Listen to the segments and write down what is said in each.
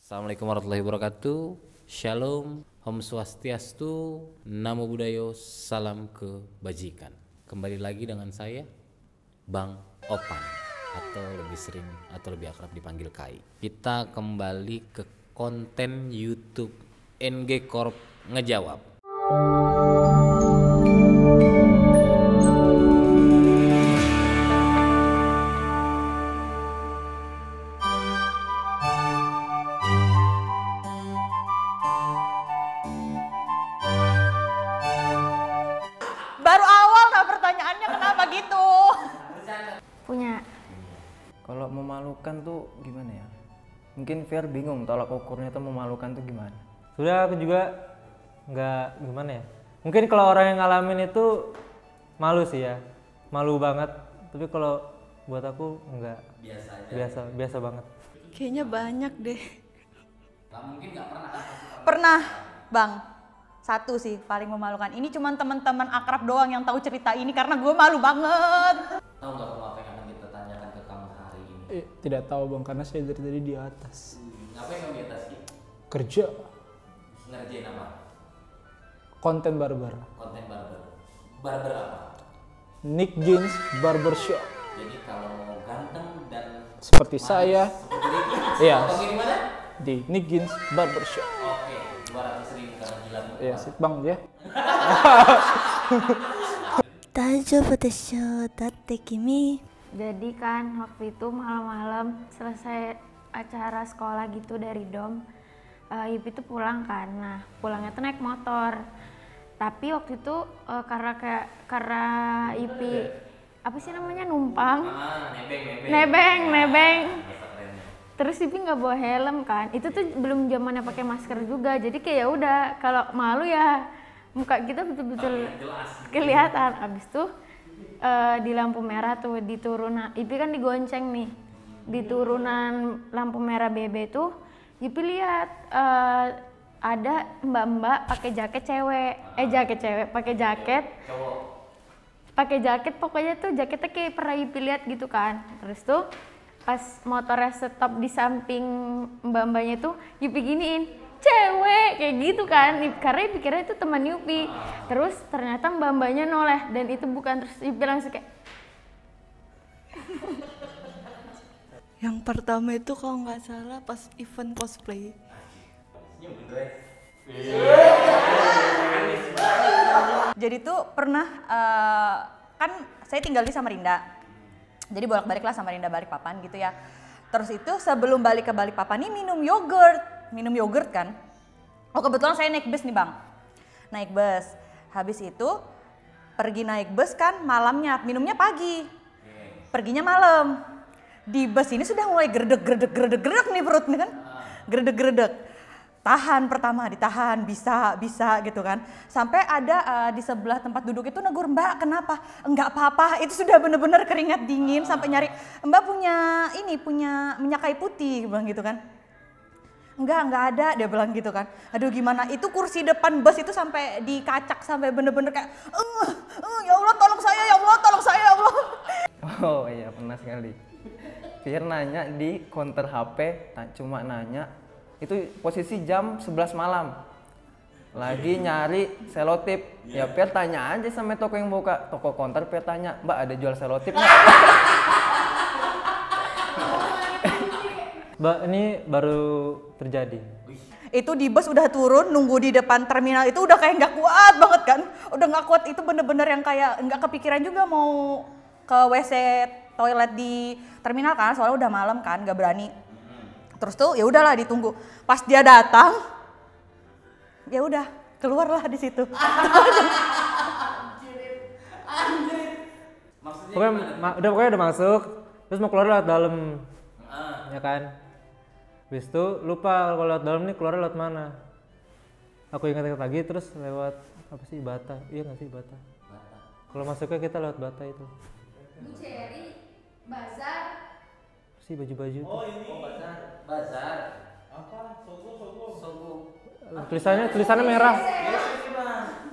Assalamualaikum warahmatullahi wabarakatuh. Shalom, Om Swastiastu, Namo Buddhaya, salam kebajikan. Kembali lagi dengan saya, Bang Opan, atau lebih sering atau lebih akrab dipanggil Kai. Kita kembali ke konten YouTube NG Corp Ngejawab. Baru awal nah pertanyaannya kenapa gitu? Punya. Kalau memalukan tuh gimana ya? Mungkin Fier bingung tolak ukurnya tuh memalukan tuh gimana? Sudah aku juga nggak gimana ya. Mungkin kalau orang yang ngalamin itu malu sih ya, malu banget. Tapi kalau buat aku nggak. Biasa banget. Kayaknya banyak deh. Pernah, Bang. Satu sih paling memalukan. Ini cuman teman-teman akrab doang yang tahu cerita ini karena gue malu banget. Tahu nggak apa yang akan kita tanyakan ke kamu hari ini? Tidak tahu Bang, karena saya dari tadi di atas. Ngapain kamu di atas Ki? Kerja, Ngerjain apa? konten barber. Konten barber. Barber apa? Nick Jeans Barbershop. Jadi kalau mau ganteng dan Seperti saya, seperti ini, iya, potongin di mana? di Nick Jeans Barbershop. Oke, 200.000 karena jilatmu. Iya sih Bang ya. Jadi kan waktu itu malam-malam selesai acara sekolah gitu dari dom, Ipi tuh pulang kan. Nah pulangnya tuh naik motor. Tapi waktu itu karena Ipi apa sih namanya numpang, nebeng. Terus Ipi nggak bawa helm kan. Itu tuh belum zamannya pakai masker juga. Jadi kayak ya udah kalau malu ya muka kita betul-betul kelihatan. Abis tuh di lampu merah tuh di turunan, Ipi kan digonceng nih di turunan lampu merah BB tuh, Ipi lihat ada mbak-mbak pakai jaket cewek, pakai jaket pokoknya tuh jaketnya kayak pernah Ipi lihat gitu kan. Terus tuh pas motornya stop di samping mbak-mbaknya tuh Ipi giniin, cewek kayak gitu kan, karena Ipi kira itu teman Yupi. Terus ternyata mbak-mbaknya noleh dan itu bukan. Terus Ipi langsung kayak Yang pertama itu kalau nggak salah pas event cosplay. Jadi tuh pernah kan saya tinggal di Samarinda. Jadi bolak-balik lah Samarinda Balikpapan gitu ya. Terus itu sebelum balik ke Balikpapan nih minum yogurt kan. Oh kebetulan saya naik bus nih Bang. Naik bus. Habis itu pergi naik bus kan malamnya, minumnya pagi. Perginya malam. Di bus ini sudah mulai gredeg nih perutnya kan. Gredeg. Tahan pertama, ditahan, bisa gitu kan. Sampai ada di sebelah tempat duduk itu negur, Mbak kenapa? Enggak apa-apa, itu sudah bener-bener keringat dingin sampai nyari, Mbak punya minyak kayu putih, bilang gitu kan. Enggak ada, dia bilang gitu kan. Aduh gimana, itu kursi depan bus itu sampai dikacak, sampai bener-bener kayak, ya Allah tolong saya, ya Allah. Oh iya pernah sekali. Fier nanya di counter HP, cuma nanya. Itu posisi jam 11 malam. Lagi nyari selotip. Ya Fier tanya aja sama toko yang buka. Toko konter Fier tanya, Mbak ada jual selotip nggak? Mbak, ini baru terjadi. Itu di bus udah turun, nunggu di depan terminal itu udah kayak nggak kuat banget kan. Udah nggak kuat, itu bener-bener yang kayak nggak kepikiran juga mau ke WC toilet di terminal kan. Soalnya udah malam kan, nggak berani. Terus tuh ya udahlah ditunggu. Pas dia datang, ya udah keluarlah di situ. Pokoknya udah masuk, terus mau keluar lewat dalam, ya kan? Habis itu lupa kalau lewat dalam nih keluar lewat mana. Aku ingat lagi terus lewat apa sih Bata? Iya nggak sih Bata? Kalau masuknya kita lewat Bata itu. Bu Cherry, bazar. Si baju-baju tuh. Oh ini. Oh bazar. Apa? Sogo. Tulisannya merah.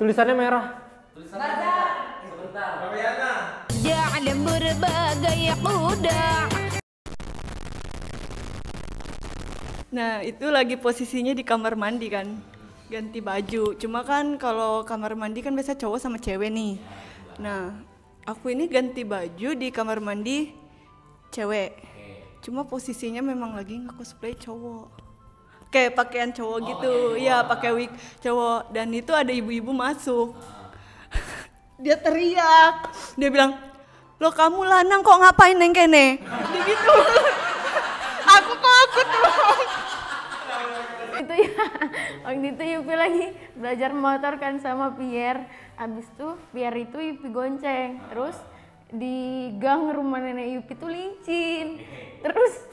Tulisannya merah. Sebentar. Ja'ala berbagai kuda. Nah itu lagi posisinya di kamar mandi kan, ganti baju. Cuma kan kalau kamar mandi kan biasa cowok sama cewek nih. Nah aku ini ganti baju di kamar mandi cewek. Cuma posisinya memang lagi nge-cosplay cowok. Kayak pakaian cowok gitu, ya pakai wig cowok. Dan itu ada ibu-ibu masuk. Dia teriak, dia bilang, "Lo kamu lanang kok ngapain neng kene?" Dia gitu. Aku takut loh. Itu ya, waktu itu Yupi lagi belajar motor kan sama Pierre. Abis itu Pierre itu Yupi gonceng, terus di gang rumah nenek Yupi tuh licin. Terus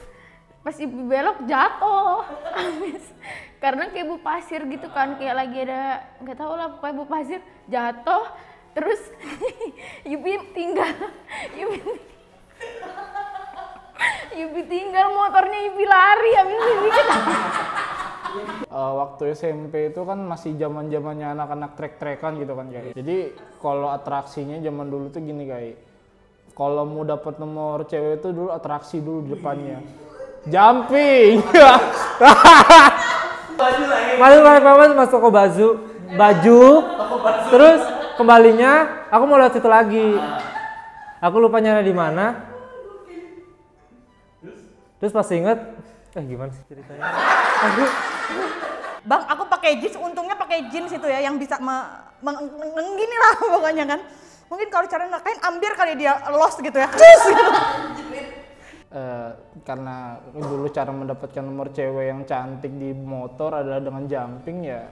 pas Yupi belok jatuh. Abis karena kayak bu pasir gitu kan, kayak lagi ada nggak tahu lah pokoknya bu pasir jatuh. Terus Yupi tinggal, Yupi tinggal motornya, Yupi lari. Abis Yupi Waktu SMP itu kan masih zaman-zamannya anak-anak trek-trekan gitu kan kayak. Jadi kalau atraksinya zaman dulu tuh gini kayak. Kalau mau dapat nomor cewek itu dulu atraksi dulu di depannya. Jumping. Masuk ke baju. Terus kembalinya aku mau lewat situ lagi. Aku lupa nyari di mana. Terus pas inget, gimana sih ceritanya? Bang, aku pakai jeans, untungnya pakai jeans itu ya yang bisa gini lah pokoknya kan. Mungkin kalau cara nakain ambil kali dia lost gitu ya. Karena dulu cara mendapatkan nomor cewek yang cantik di motor adalah dengan jumping ya.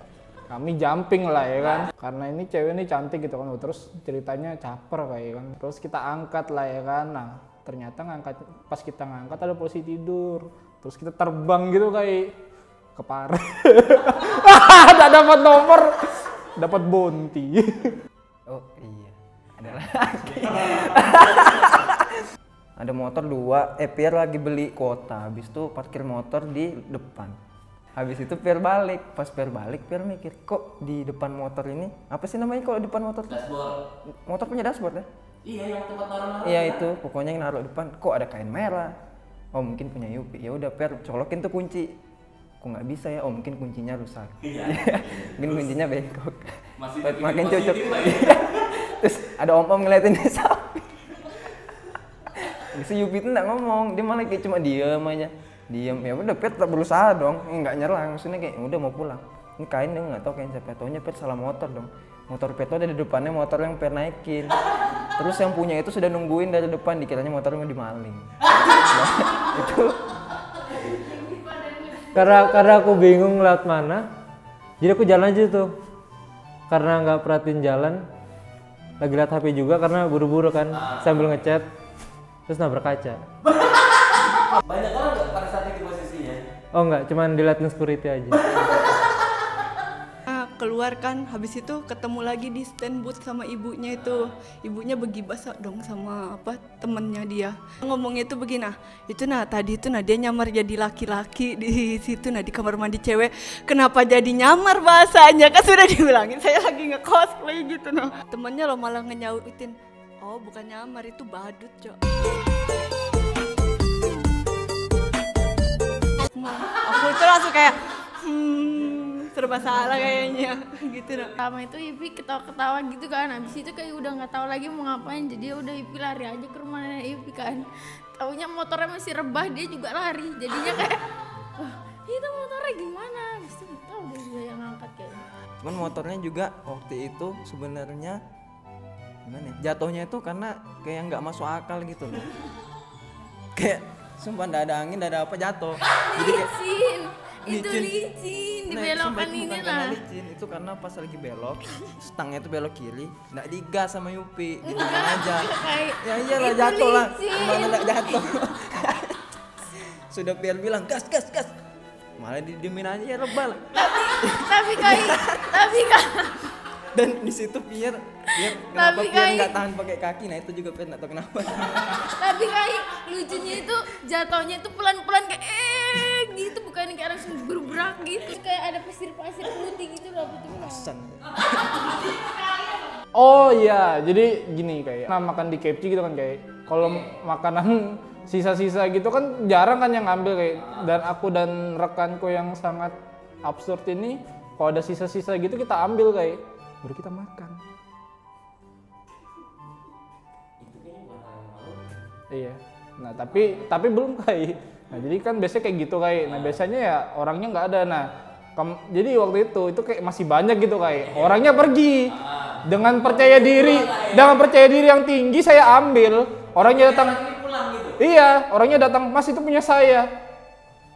Kami jumping lah ya kan. Karena ini cewek ini cantik gitu kan. Terus ceritanya caper kayak kan. Terus kita angkat lah ya kan. Nah, ternyata pas kita ngangkat ada posisi tidur. Terus kita terbang gitu kayak ke Pare. Tidak dapat nomor, dapat bonti. Oh iya, ada lagi. Ada motor 2, Pierre lagi beli kuota, habis itu parkir motor di depan. Habis itu Pierre balik, pas Pierre balik Pierre mikir, kok di depan motor ini, apa sih namanya kalau depan motor? Dashboard. Motor punya dashboard ya? Iya, yang tempat naruh-naruh. Iya itu, pokoknya yang naruh depan, kok ada kain merah? Oh mungkin punya Yupi, ya udah Pierre colokin tuh kunci. Kok nggak bisa ya? Oh mungkin kuncinya rusak. Iya. Mungkin kuncinya bengkok. Masih makin positif cocok. lah ya. Terus ada om ngeliatin dia sapi. Si Yupi itu nggak ngomong, dia malah kayak cuma diem aja. Diem, ya udah Pet tak berusaha dong, nggak nyerang. Maksudnya kayak udah mau pulang. Ini kain dia nggak tahu kain siapa. Taunya Pet salah motor dong. Motor Pet ada di depannya motor yang Pet naikin. Terus yang punya itu sudah nungguin dari depan, dikiranya motornya mau dimaling. Nah, itu. Karena aku bingung lewat mana, jadi aku jalan aja tuh. Karena nggak perhatiin jalan, lagi liat HP juga karena buru-buru kan, sambil ngechat, terus nabrak kaca. Banyak orang nggak pada saat itu posisinya? Oh nggak, cuman diliatin security aja. Keluar kan, habis itu ketemu lagi di stand booth sama ibunya itu. Ibunya begibas dong sama temennya dia. Ngomongnya itu begini, tadi itu dia nyamar jadi laki-laki di situ, di kamar mandi cewek. Kenapa jadi nyamar bahasanya? Kan sudah dibilangin saya lagi nge-cosplay gitu Temennya lo malah ngenyautin, oh bukan nyamar, itu badut, Cok. Aku tuh langsung kayak serba salah kayaknya gitu Pertama itu Yupi ketawa-ketawa gitu kan, habis itu kayak udah nggak tahu lagi mau ngapain, jadi udah Yupi lari aja ke rumah nenek Yupi kan. Taunya motornya masih rebah, dia juga lari, jadinya kayak wah itu motornya gimana, habis itu nggak tahu dia yang ngangkat kayaknya. Cuman motornya juga waktu itu sebenarnya gimana ya? Jatuhnya itu karena kayak nggak masuk akal gitu loh. Kayak sumpah nggak ada angin, nggak ada apa jatuh. Jadi kayak Itu licin, dibelokan ini lah. Licin, itu karena pas lagi belok, stangnya itu belok kiri, nggak digas sama Yupi, gitu aja. Ya iyalah jatuh lah, gimana nggak jatuh. Sudah Pierre bilang gas, malah didiemin aja ya rebal. Tapi Dan di situ Pierre kenapa Pierre nggak tahan pakai kaki, nah itu juga Pierre nggak tahu kenapa. Tapi kayak lucunya itu jatuhnya itu pelan-pelan kayak gitu, bukan kayak langsung bergerak gitu, kayak ada pasir-pasir putih gitu loh, Alasan. Oh iya, jadi gini kayak makan di KFC gitu kan kayak. Kalau makanan sisa-sisa gitu kan jarang kan yang ngambil kayak, dan aku dan rekanku yang sangat absurd ini kalau ada sisa-sisa gitu kita ambil kayak baru kita makan. Iya. Nah tapi belum kayak. Nah jadi kan biasanya kayak gitu kayak. Nah biasanya ya orangnya nggak ada. Nah jadi waktu itu kayak masih banyak gitu kayak. Orangnya pergi dengan percaya diri yang tinggi saya ambil. Orangnya datang. Iya, orangnya datang, Mas itu punya saya.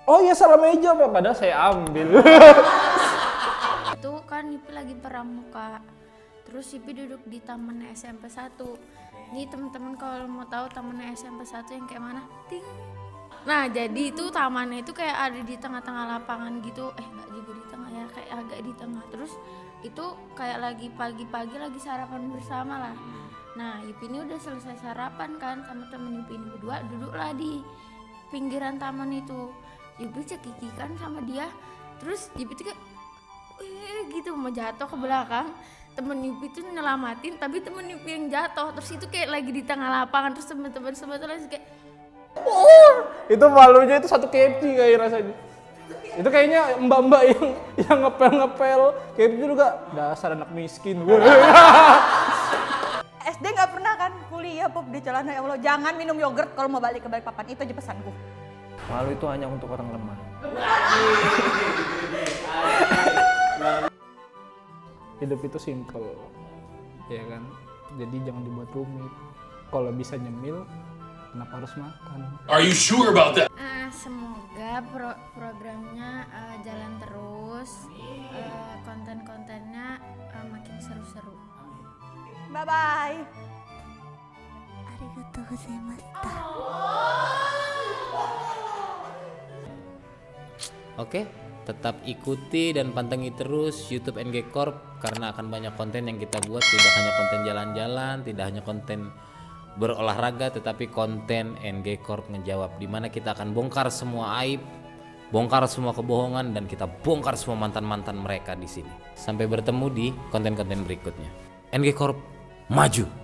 Oh iya salah meja Pak, padahal saya ambil. Itu kan Ipi lagi pramuka. Terus Ipi duduk di taman SMP 1. Nih teman-teman kalau mau tahu taman SMP 1 yang kayak mana? Ting. Nah, jadi itu tamannya itu kayak ada di tengah-tengah lapangan gitu. Enggak juga di tengah ya, kayak agak di tengah. Terus itu kayak lagi pagi-pagi lagi sarapan bersama lah. Nah, Ipi ini udah selesai sarapan kan sama temen Ipi ini berdua, duduklah di pinggiran taman itu. Ipi cekikikan sama dia. Terus Ipi tuh kayak gitu mau jatuh ke belakang. Temen Ipi tuh nyelamatin, tapi temen Ipi yang jatuh. Terus itu kayak lagi di tengah lapangan. Terus teman-teman langsung kayak Itu malunya itu satu KFC kayak rasanya. Itu kayaknya mbak-mbak yang ngepel KFC juga dasar anak miskin. SD nggak pernah kan kuliah pup di celana, ya Allah jangan minum yogurt kalau mau balik ke Balikpapan, itu aja pesanku. Malu itu hanya untuk orang lemah. Hidup itu simple, ya kan. Jadi jangan dibuat rumit. Kalau bisa nyemil, kenapa harus makan? Are you sure about that? Semoga programnya jalan terus, konten-kontennya makin seru-seru. Bye-bye. Arigatou gozaimashita. Oke, tetap ikuti dan pantengin terus YouTube NG Corp karena akan banyak konten yang kita buat, tidak hanya konten jalan-jalan, tidak hanya konten berolahraga, tetapi konten NG Corp ngejawab, di mana kita akan bongkar semua aib, bongkar semua kebohongan, dan kita bongkar semua mantan-mantan mereka di sini. Sampai bertemu di konten-konten berikutnya. NG Corp maju.